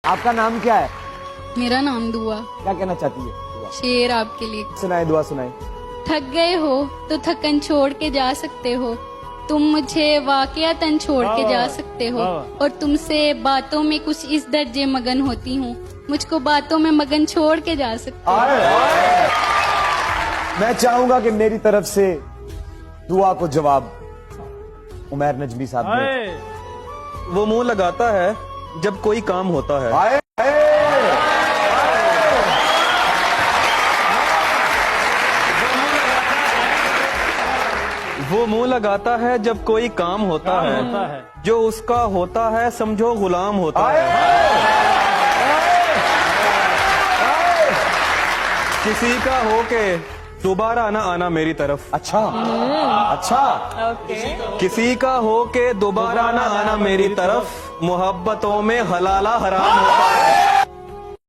आपका नाम क्या है? मेरा नाम दुआ। क्या कहना चाहती है दुआ? शेर आपके लिए। सुनाए दुआ सुनाए। थक गए हो तो थकन छोड़ के जा सकते हो, तुम मुझे वाकयातन छोड़ के जा सकते हो, और तुमसे बातों में कुछ इस दर्जे मगन होती हूँ, मुझको बातों में मगन छोड़ के जा सकते हो। मैं चाहूंगा कि मेरी तरफ से दुआ को जवाब उमैर नजमी साहब ने। वो मुंह लगाता है जब कोई काम होता है। आए, वो मुंह लगाता है जब कोई काम होता है, जो उसका होता है समझो गुलाम होता है। किसी का हो के दोबारा ना आना मेरी तरफ। अच्छा अच्छा। किसी का हो के दोबारा ना आना मेरी तरफ, मोहब्बतों में हलाला हराम होता है।